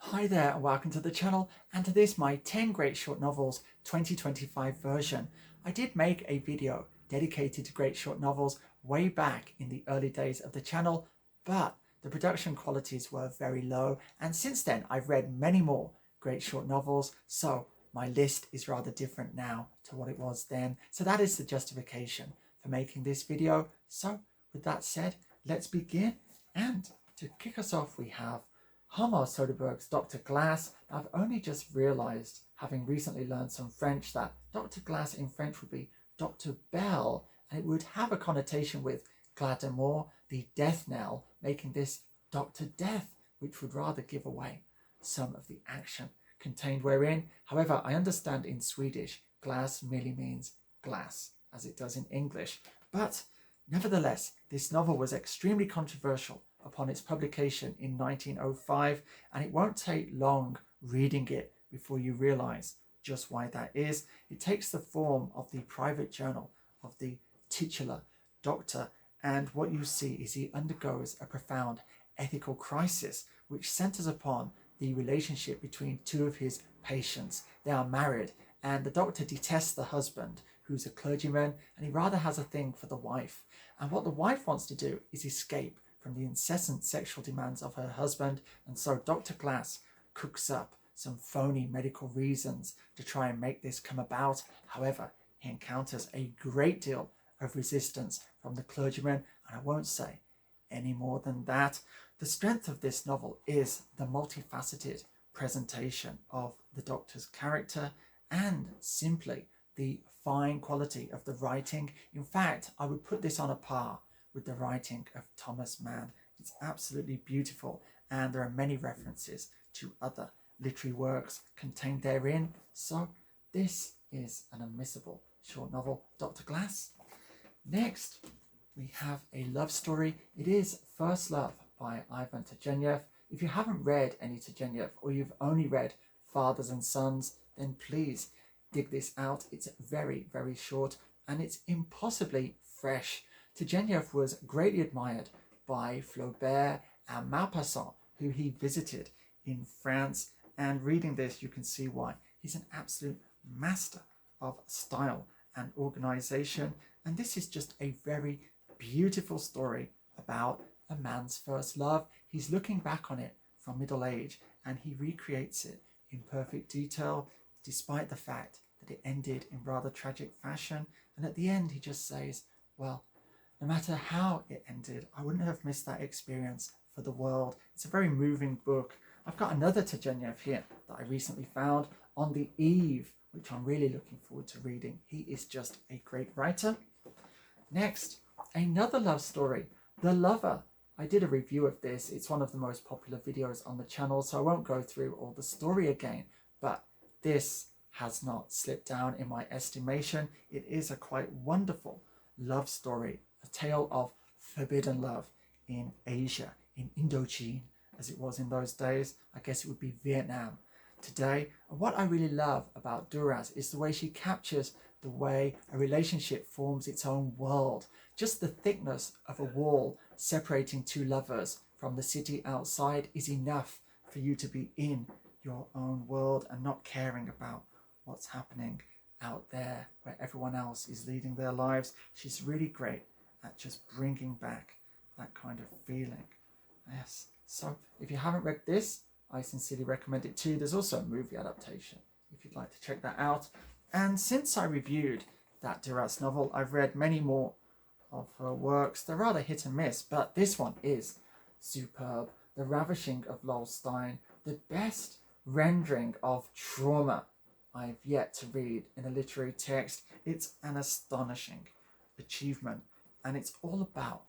Hi there and welcome to the channel and to this my 10 Great Short Novels 2025 version. I did make a video dedicated to great short novels way back in the early days of the channel, but the production qualities were very low, and since then I've read many more great short novels, so my list is rather different now to what it was then. So that is the justification for making this video. So with that said, let's begin, and to kick us off we have Hjalmar Soderberg's Dr. Glas. I've only just realised, having recently learned some French, that Dr. Glas in French would be Dr. Bell, and it would have a connotation with Glas de Mort, the death knell, making this Dr. Death, which would rather give away some of the action contained wherein. However, I understand in Swedish, Glas merely means glass, as it does in English. But nevertheless, this novel was extremely controversial upon its publication in 1905, and it won't take long reading it before you realize just why that is. It takes the form of the private journal of the titular doctor, and what you see is he undergoes a profound ethical crisis which centers upon the relationship between two of his patients. They are married, and the doctor detests the husband, who's a clergyman, and he rather has a thing for the wife. And what the wife wants to do is escape from the incessant sexual demands of her husband, and so Dr. Glas cooks up some phony medical reasons to try and make this come about. However, he encounters a great deal of resistance from the clergyman, and I won't say any more than that. The strength of this novel is the multifaceted presentation of the doctor's character and simply the fine quality of the writing. In fact, I would put this on a par with the writing of Thomas Mann. It's absolutely beautiful, and there are many references to other literary works contained therein. So this is an unmissable short novel, Dr. Glas. Next, we have a love story. It is First Love by Ivan Turgenev. If you haven't read any Turgenev, or you've only read Fathers and Sons, then please dig this out. It's very, very short, and it's impossibly fresh. Turgenev was greatly admired by Flaubert and Maupassant, who he visited in France, and reading this you can see why. He's an absolute master of style and organization, and this is just a very beautiful story about a man's first love. He's looking back on it from middle age, and he recreates it in perfect detail, despite the fact that it ended in rather tragic fashion. And at the end he just says, well, no matter how it ended, I wouldn't have missed that experience for the world. It's a very moving book. I've got another Turgenev here that I recently found, On the Eve, which I'm really looking forward to reading. He is just a great writer. Next, another love story, The Lover. I did a review of this. It's one of the most popular videos on the channel, so I won't go through all the story again, but this has not slipped down in my estimation. It is a quite wonderful love story, a tale of forbidden love in Asia, in Indochine, as it was in those days. I guess it would be Vietnam today. And what I really love about Duras is the way she captures the way a relationship forms its own world. Just the thickness of a wall separating two lovers from the city outside is enough for you to be in your own world and not caring about what's happening out there where everyone else is leading their lives. She's really great at just bringing back that kind of feeling. Yes, so if you haven't read this, I sincerely recommend it too. There's also a movie adaptation if you'd like to check that out. And since I reviewed that Duras novel, I've read many more of her works. They're rather hit and miss, but this one is superb. The Ravishing of Stein, the best rendering of Chroma I've yet to read in a literary text. It's an astonishing achievement, and it's all about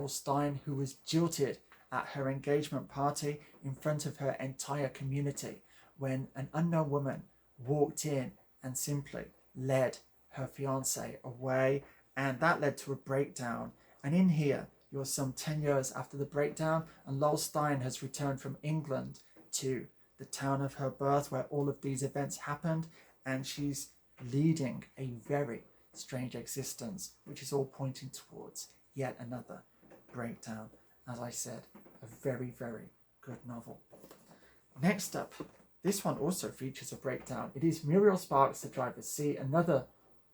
Stein, who was jilted at her engagement party in front of her entire community when an unknown woman walked in and simply led her fiancé away, and that led to a breakdown. And in here, you're some 10 years after the breakdown, and Stein has returned from England to the town of her birth where all of these events happened, and she's leading a very strange existence, which is all pointing towards yet another breakdown. As I said, a very, very good novel. Next up, this one also features a breakdown. It is Muriel Sparks' The Driver's Seat, another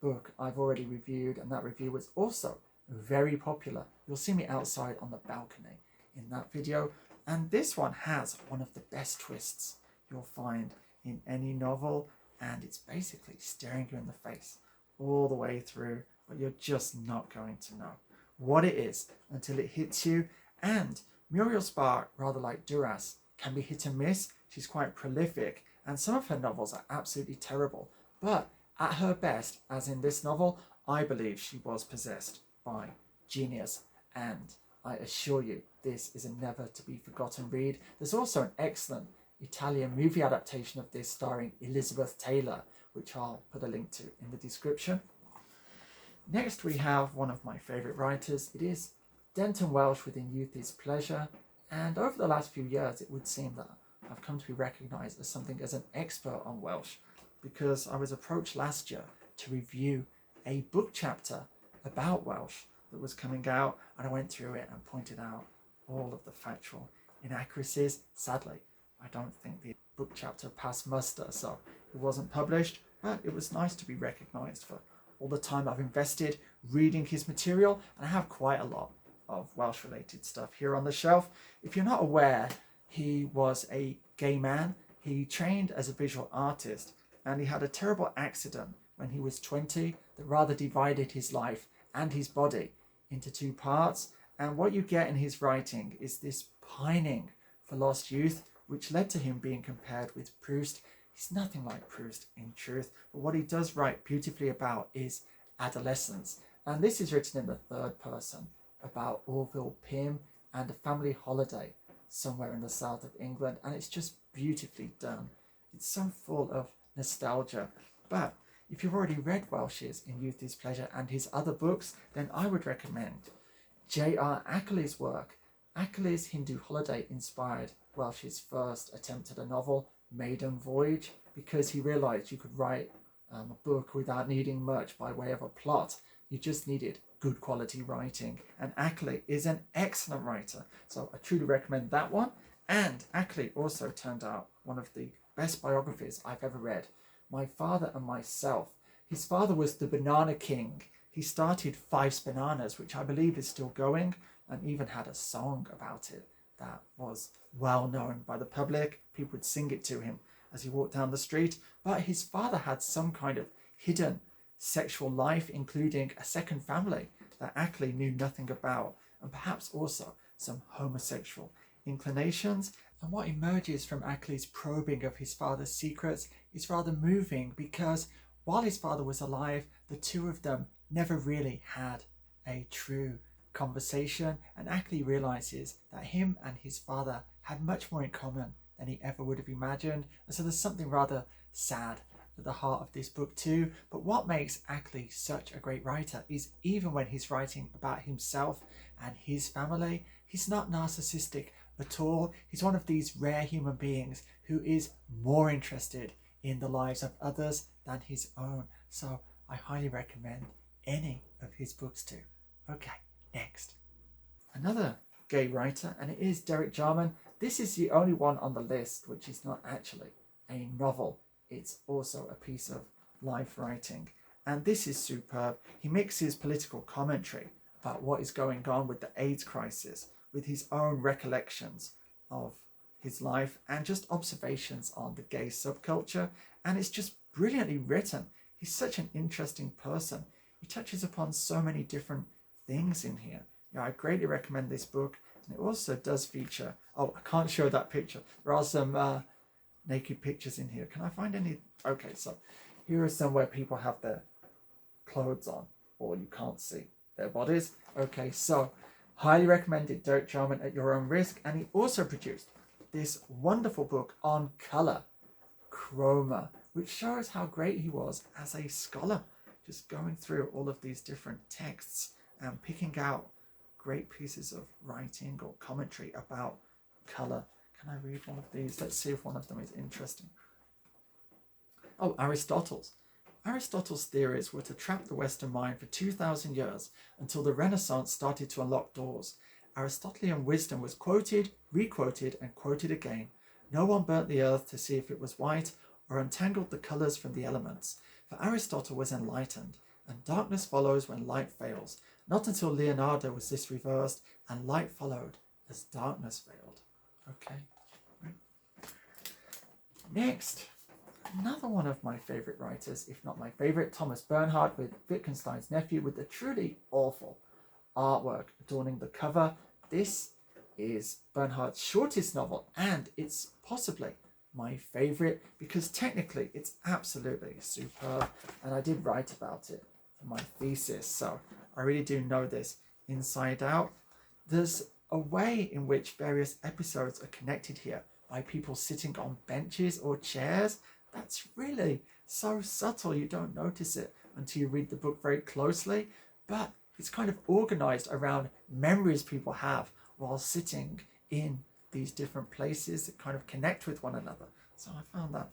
book I've already reviewed, and that review was also very popular. You'll see me outside on the balcony in that video, and this one has one of the best twists you'll find in any novel, and it's basically staring you in the face all the way through, but you're just not going to know what it is until it hits you. And Muriel Spark, rather like Duras, can be hit and miss. She's quite prolific, and some of her novels are absolutely terrible, but at her best, as in this novel, I believe she was possessed by genius, and I assure you this is a never to be forgotten read. There's also an excellent Italian movie adaptation of this starring Elizabeth Taylor, which I'll put a link to in the description. Next we have one of my favourite writers. It is Denton Welch within Youth is Pleasure, and over the last few years it would seem that I've come to be recognised as something as an expert on Welch, because I was approached last year to review a book chapter about Welch that was coming out, and I went through it and pointed out all of the factual inaccuracies. Sadly, I don't think the book chapter passed muster, so it wasn't published, but it was nice to be recognised for all the time I've invested reading his material, and I have quite a lot of Welsh related stuff here on the shelf. If you're not aware, he was a gay man. He trained as a visual artist, and he had a terrible accident when he was 20 that rather divided his life and his body into two parts. And what you get in his writing is this pining for lost youth, which led to him being compared with Proust. He's nothing like Proust in truth, but what he does write beautifully about is adolescence. And this is written in the third person about Orville Pym and a family holiday somewhere in the south of England, and it's just beautifully done. It's so full of nostalgia. But if you've already read Welch's In Youth is Pleasure and his other books, then I would recommend J.R.Ackerley's work. Ackerley's Hindoo holiday inspired Welch's first attempt at a novel, Maiden Voyage, because he realised you could write a book without needing much by way of a plot. You just needed good quality writing, and Ackerley is an excellent writer, so I truly recommend that one. And Ackerley also turned out one of the best biographies I've ever read, My Father and Myself. His father was the Banana King. He started Five's Bananas, which I believe is still going, and even had a song about it that was well known by the public. People would sing it to him as he walked down the street. But his father had some kind of hidden sexual life, including a second family that Ackerley knew nothing about, and perhaps also some homosexual inclinations. And what emerges from Ackerley's probing of his father's secrets is rather moving, because while his father was alive, the two of them never really had a true conversation, and Ackerley realizes that him and his father had much more in common than he ever would have imagined. And so there's something rather sad at the heart of this book too. But what makes Ackerley such a great writer is even when he's writing about himself and his family, he's not narcissistic at all. He's one of these rare human beings who is more interested in the lives of others than his own. So I highly recommend any of his books too. Okay, next. Another gay writer, and it is Derek Jarman. This is the only one on the list which is not actually a novel. It's also a piece of life writing, and this is superb. He mixes political commentary about what is going on with the AIDS crisis with his own recollections of his life and just observations on the gay subculture, and it's just brilliantly written. He's such an interesting person. He touches upon so many different things in here. Yeah, I greatly recommend this book. And it also does feature, oh, I can't show that picture. There are some naked pictures in here. Can I find any? Okay, so here are some where people have their clothes on, or you can't see their bodies. Okay, so highly recommended Derek Jarman at your own risk. And he also produced this wonderful book on colour, Chroma, which shows how great he was as a scholar, just going through all of these different texts and picking out great pieces of writing or commentary about colour. Can I read one of these? Let's see if one of them is interesting. Oh, Aristotle's. Aristotle's theories were to trap the Western mind for 2,000 years until the Renaissance started to unlock doors. Aristotelian wisdom was quoted, requoted, and quoted again No one burnt the earth to see if it was white, or untangled the colours from the elements, for Aristotle was enlightened, and darkness follows when light fails. Not until Leonardo was this reversed, and light followed as darkness failed. Okay. Next, another one of my favourite writers, if not my favourite, Thomas Bernhard with Wittgenstein's Nephew, with the truly awful artwork adorning the cover. This is Bernhard's shortest novel, and it's possibly my favourite because technically it's absolutely superb, and I did write about it for my thesis, so I really do know this inside out. There's a way in which various episodes are connected here by people sitting on benches or chairs. That's really so subtle, you don't notice it until you read the book very closely, but it's kind of organised around memories people have while sitting in these different places that kind of connect with one another. So I found that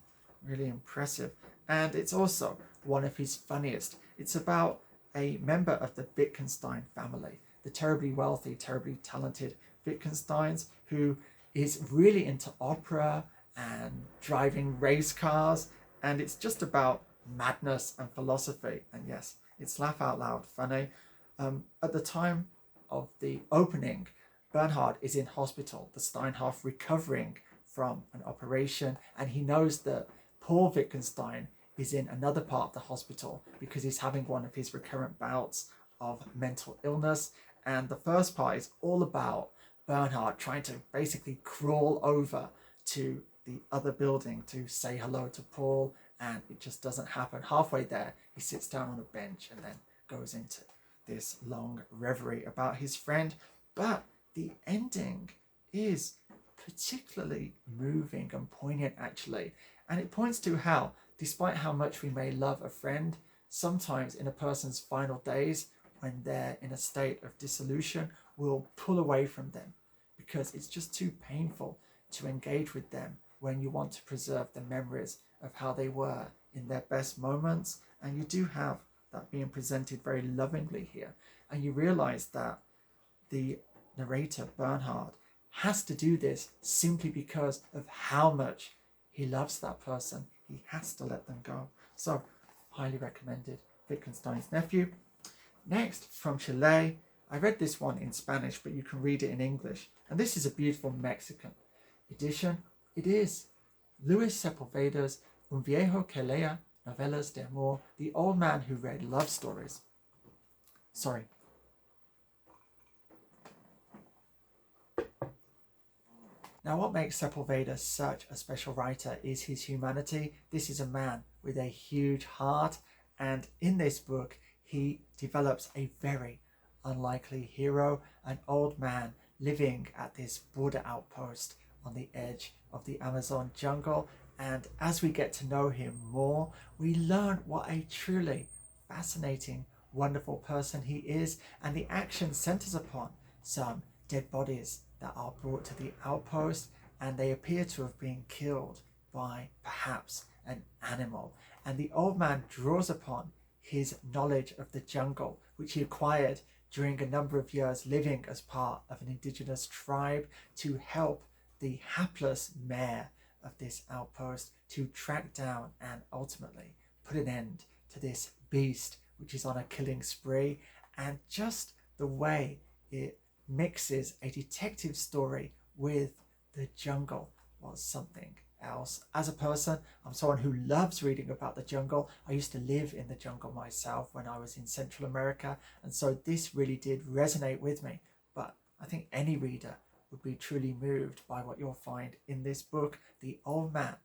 really impressive. And it's also one of his funniest. It's about a member of the Wittgenstein family, the terribly wealthy, terribly talented Wittgensteins, who is really into opera and driving race cars, and it's just about madness and philosophy. And yes, it's laugh out loud funny. At the time of the opening, Bernhard is in hospital, the Steinhoff, recovering from an operation, and he knows that Paul Wittgenstein is in another part of the hospital because he's having one of his recurrent bouts of mental illness. And the first part is all about Bernhard trying to basically crawl over to the other building to say hello to Paul, and it just doesn't happen. Halfway there, he sits down on a bench and then goes into this long reverie about his friend. But the ending is particularly moving and poignant, actually, and it points to how, despite how much we may love a friend, sometimes in a person's final days, when they're in a state of dissolution, we'll pull away from them because it's just too painful to engage with them when you want to preserve the memories of how they were in their best moments. And you do have that being presented very lovingly here, and you realize that the narrator Bernhard has to do this simply because of how much he loves that person. He has to let them go. So highly recommended, Wittgenstein's Nephew. Next, from Chile, I read this one in Spanish, but you can read it in English, and this is a beautiful Mexican edition. It is Luis Sepulveda's Un viejo que leía novelas de amor, the old man who read love stories. Sorry. Now, what makes Sepulveda such a special writer is his humanity. This is a man with a huge heart, and in this book, he develops a very unlikely hero, an old man living at this border outpost on the edge of the Amazon jungle. And as we get to know him more, we learn what a truly fascinating, wonderful person he is. And the action centers upon some dead bodies that are brought to the outpost, and they appear to have been killed by perhaps an animal. And the old man draws upon his knowledge of the jungle, which he acquired during a number of years living as part of an indigenous tribe, to help the hapless mayor of this outpost to track down and ultimately put an end to this beast which is on a killing spree. And just the way it mixes a detective story with the jungle was something else. As a person, I'm someone who loves reading about the jungle. I used to live in the jungle myself when I was in Central America, and so this really did resonate with me. But I think any reader would be truly moved by what you'll find in this book, The Old Man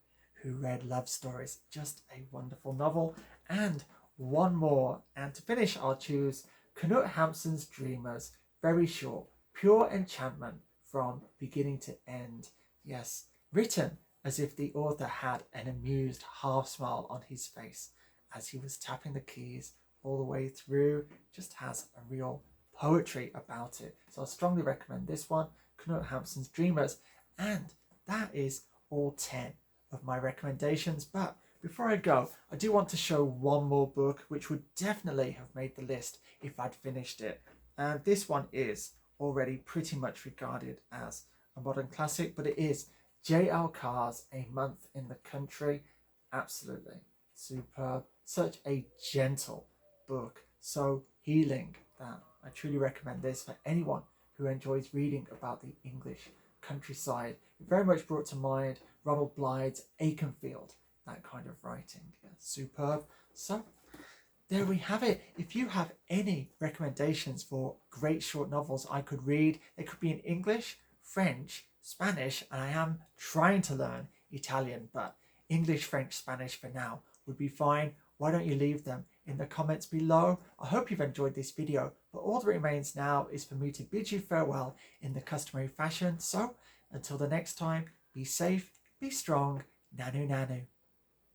Who Read Love Stories. Just a wonderful novel. And one more, and to finish I'll choose Knut Hamsun's Dreamers. Very short, pure enchantment from beginning to end. Yes, written as if the author had an amused half smile on his face as he was tapping the keys all the way through. Just has a real poetry about it. So I strongly recommend this one, Knut Hamsun's Dreamers. And that is all 10 of my recommendations. But before I go, I do want to show one more book which would definitely have made the list if I'd finished it. And this one is already pretty much regarded as a modern classic, but it is J.L. Carr's A Month in the Country, absolutely superb. Such a gentle book, so healing that I truly recommend this for anyone who enjoys reading about the English countryside. It very much brought to mind Ronald Blythe's Aikenfield, that kind of writing. Yeah, superb. So there we have it. If you have any recommendations for great short novels I could read, they could be in English, French, Spanish, and I am trying to learn Italian, but English, French, Spanish for now would be fine. Why don't you leave them in the comments below? I hope you've enjoyed this video, but all that remains now is for me to bid you farewell in the customary fashion. So until the next time, be safe, be strong, nanu nanu.